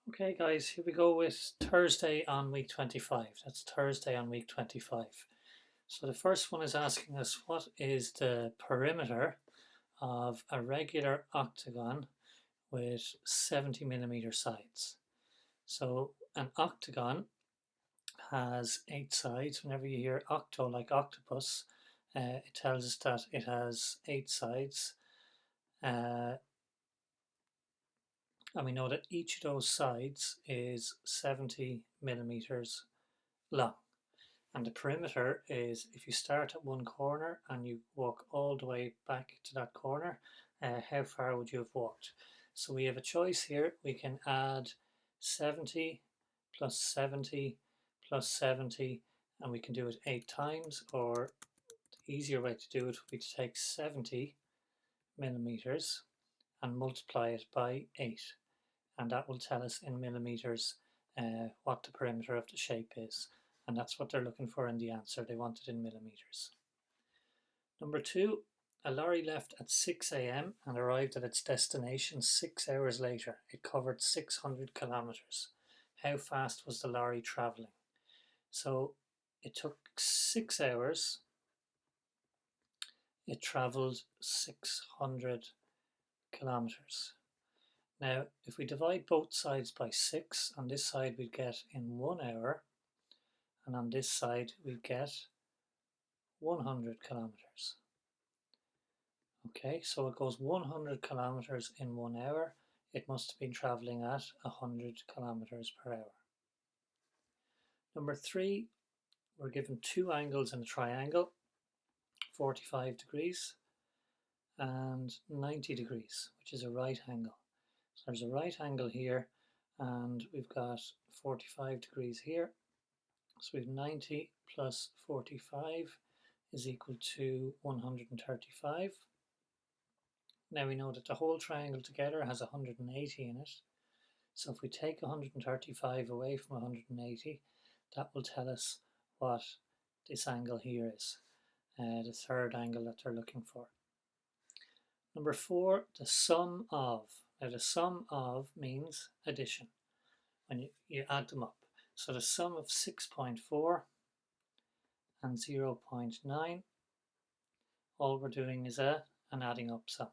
Okay, guys, here we go with Thursday on week 25. That's Thursday on week 25. So the first one is asking us what is the perimeter of a regular octagon with 70 millimeter sides. So an octagon has 8 sides. Whenever you hear octo like octopus, it tells us that it has 8 sides. And we know that each of those sides is 70 millimeters long. And the perimeter is, if you start at one corner and you walk all the way back to that corner, how far would you have walked? So we have a choice here. We can add 70 plus 70 plus 70, and we can do it 8 times, or the easier way to do it would be to take 70 millimeters and multiply it by 8. And that will tell us in millimeters what the perimeter of the shape is. And that's what they're looking for in the answer. They want it in millimeters. Number 2, a lorry left at 6 a.m. and arrived at its destination 6 hours later. It covered 600 kilometers. How fast was the lorry traveling? So it took 6 hours. It traveled 600 kilometers. Now, if we divide both sides by 6, on this side we'd get in 1 hour, and on this side we'd get 100 kilometers. Okay, so it goes 100 kilometers in 1 hour. It must have been traveling at 100 kilometers per hour. Number 3, we're given two angles in a triangle, 45 degrees and 90 degrees, which is a right angle. So there's a right angle here, and we've got 45 degrees here. So we have 90 plus 45 is equal to 135. Now we know that the whole triangle together has 180 in it. So if we take 135 away from 180, that will tell us what this angle here is, the third angle that they're looking for. Number 4, the sum of. Now the sum of means addition, when you add them up. So the sum of 6.4 and 0.9, all we're doing is an adding up sum.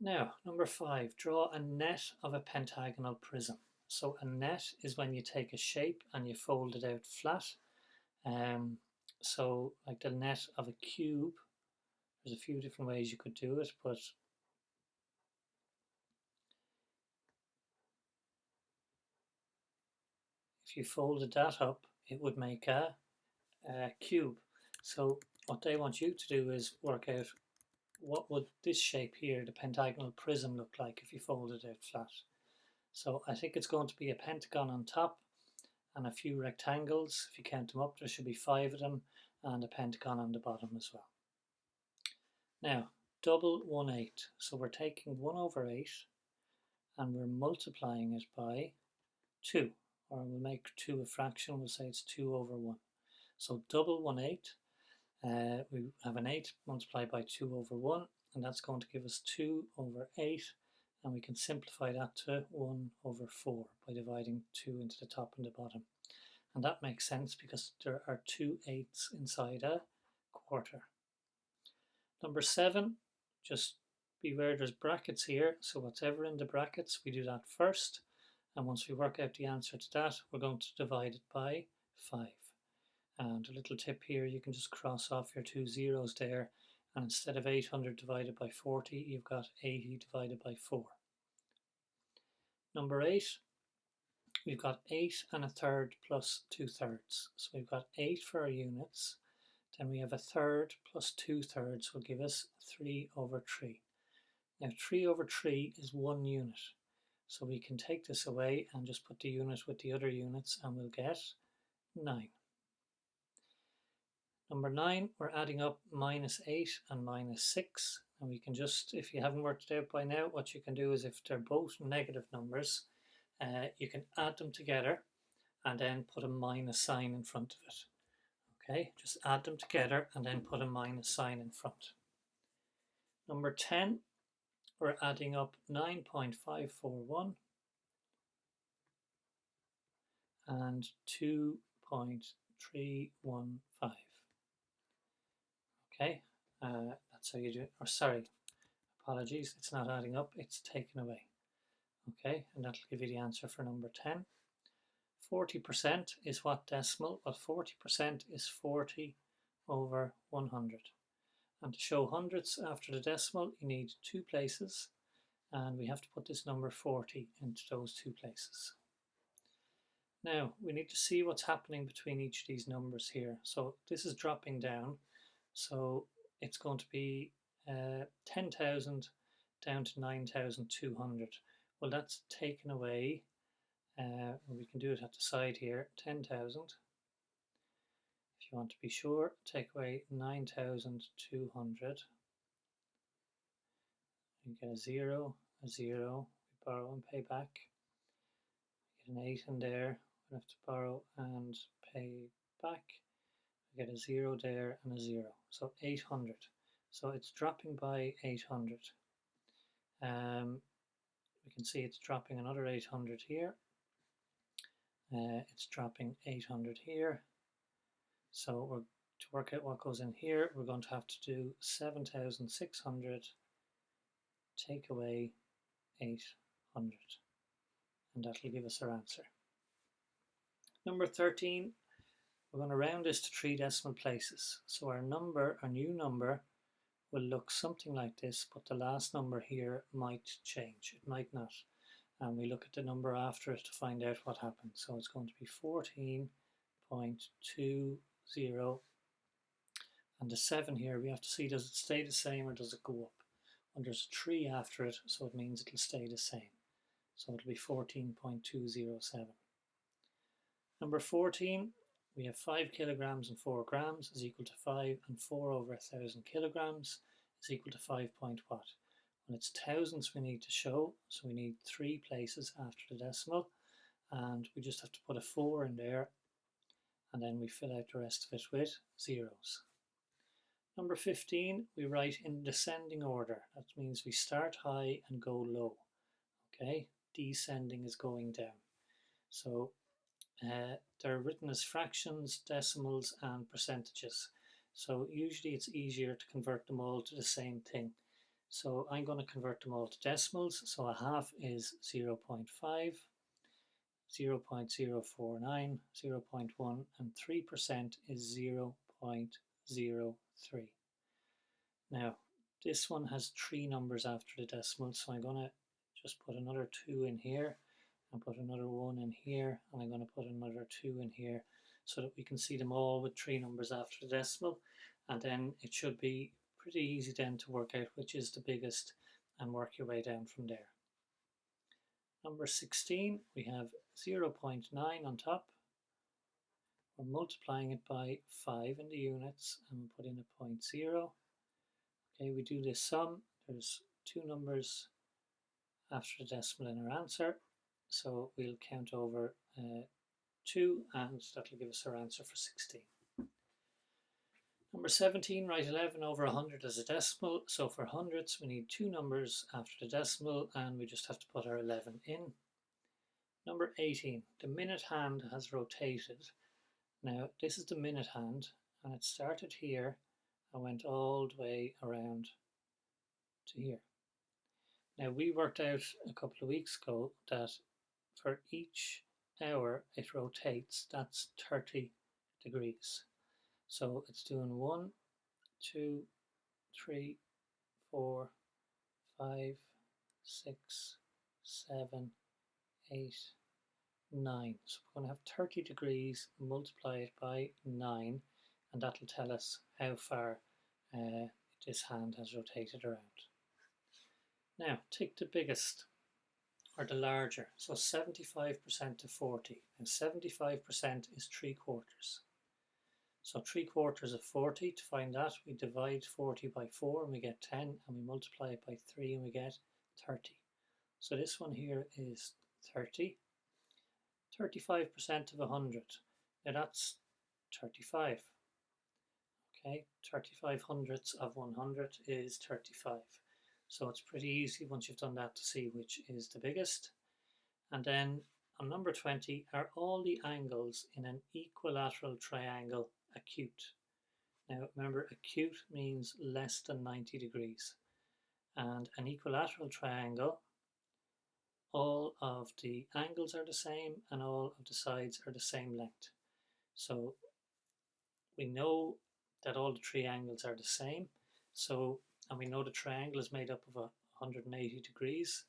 Now, number 5, draw a net of a pentagonal prism. So a net is when you take a shape and you fold it out flat. So like the net of a cube, there's a few different ways you could do it, but if you folded that up, it would make a cube. So what they want you to do is work out what would this shape here, the pentagonal prism, look like if you folded it out flat. So I think it's going to be a pentagon on top and a few rectangles. If you count them up, there should be 5 of them, and a pentagon on the bottom as well. Now, double 1/8. So we're taking 1 over 8 and we're multiplying it by 2. Or we'll make 2 a fraction, we'll say it's 2 over 1. So double 1/8, we have an 8 multiplied by 2 over 1, and that's going to give us 2 over 8, and we can simplify that to 1 over 4 by dividing 2 into the top and the bottom. And that makes sense because there are 2 eighths inside a quarter. Number 7, just beware there's brackets here, so whatever in the brackets, we do that first. And once we work out the answer to that, we're going to divide it by 5. And a little tip here, you can just cross off your 2 zeros there, and instead of 800 divided by 40, you've got 80 divided by 4. Number 8, we've got 8 1/3 plus 2/3. So we've got 8 for our units, then we have 1/3 plus 2/3 will give us 3 over 3. Now 3 over 3 is 1 unit. So we can take this away and just put the unit with the other units, and we'll get 9. Number 9, we're adding up -8 and -6. And we can just, if you haven't worked it out by now, what you can do is if they're both negative numbers, you can add them together and then put a minus sign in front of it. Okay, just add them together and then put a minus sign in front. Number 10, we're adding up 9.541 and 2.315. Okay, that's how you do it. Or sorry, apologies, it's not adding up, it's taken away. Okay, and that'll give you the answer for number 10. 40% is what decimal? Well, 40% is 40 over 100. And to show hundredths after the decimal, you need 2 places, and we have to put this number 40 into those 2 places. Now, we need to see what's happening between each of these numbers here. So this is dropping down, so it's going to be 10,000 down to 9,200. Well, that's taken away. We can do it at the side here, 10,000. If you want to be sure, take away 9,200. You get a 0, we borrow and pay back. Get an 8 in there, we have to borrow and pay back. We get a 0 there and a 0, so 800. So it's dropping by 800. We can see it's dropping another 800 here. It's dropping 800 here. So to work out what goes in here, we're going to have to do 7,600 take away 800, and that'll give us our answer. Number 13, we're going to round this to 3 decimal places. So our new number will look something like this, but the last number here might change. It might not. And we look at the number after it to find out what happened. So it's going to be 14.20, and the 7 here, we have to see, does it stay the same or does it go up? And there's a 3 after it, so it means it'll stay the same. So it'll be 14.207. Number 14, we have 5 kilograms and 4 grams is equal to 5, and 4 over 1,000 kilograms is equal to 5 point what? Well, it's thousandths we need to show, so we need 3 places after the decimal, and we just have to put a 4 in there, and then we fill out the rest of it with zeros. Number 15, we write in descending order. That means we start high and go low. Okay, descending is going down. So they're written as fractions, decimals, and percentages. So usually it's easier to convert them all to the same thing. So I'm going to convert them all to decimals. So a half is 0.5, 0.049, 0.1, and 3% is 0.03. Now, this one has 3 numbers after the decimal, so I'm going to just put another 2 in here, and put another 1 in here, and I'm going to put another 2 in here, so that we can see them all with 3 numbers after the decimal, and then it should be pretty easy then to work out which is the biggest and work your way down from there. Number 16, we have 0.9 on top. We're multiplying it by 5 in the units, and we put in a 0.0. Okay, we do this sum. There's 2 numbers after the decimal in our answer, so we'll count over 2, and that'll give us our answer for 16. Number 17, write 11 over 100 as a decimal. So for hundredths, we need 2 numbers after the decimal, and we just have to put our 11 in. Number 18, the minute hand has rotated. Now, this is the minute hand, and it started here and went all the way around to here. Now, we worked out a couple of weeks ago that for each hour it rotates, that's 30 degrees. So it's doing 1, 2, 3, 4, 5, 6, 7, 8, 9. So we're going to have 30 degrees, multiply it by 9, and that'll tell us how far this hand has rotated around. Now, take the biggest, or the larger, so 75% to 40. And 75% is 3/4. So 3/4 of 40, to find that, we divide 40 by 4 and we get 10, and we multiply it by 3 and we get 30. So this one here is 30. 35% of 100, now that's 35. Okay, 35 hundredths of 100 is 35. So it's pretty easy once you've done that to see which is the biggest. And then on number 20, are all the angles in an equilateral triangle acute? Now remember, acute means less than 90 degrees. And an equilateral triangle, all of the angles are the same and all of the sides are the same length. So we know that all the three angles are the same. So, and we know the triangle is made up of 180 degrees.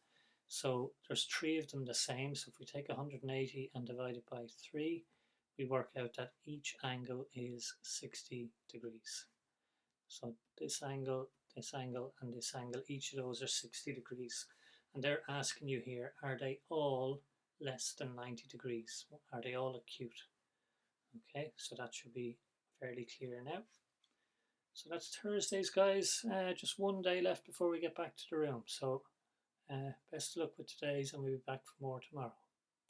So there's three of them the same. So if we take 180 and divide it by 3, we work out that each angle is 60 degrees. So this angle, and this angle, each of those are 60 degrees. And they're asking you here, are they all less than 90 degrees? Are they all acute? Okay, so that should be fairly clear now. So that's Thursdays, guys. Just one day left before we get back to the room. So best of luck with today's, and we'll be back for more tomorrow.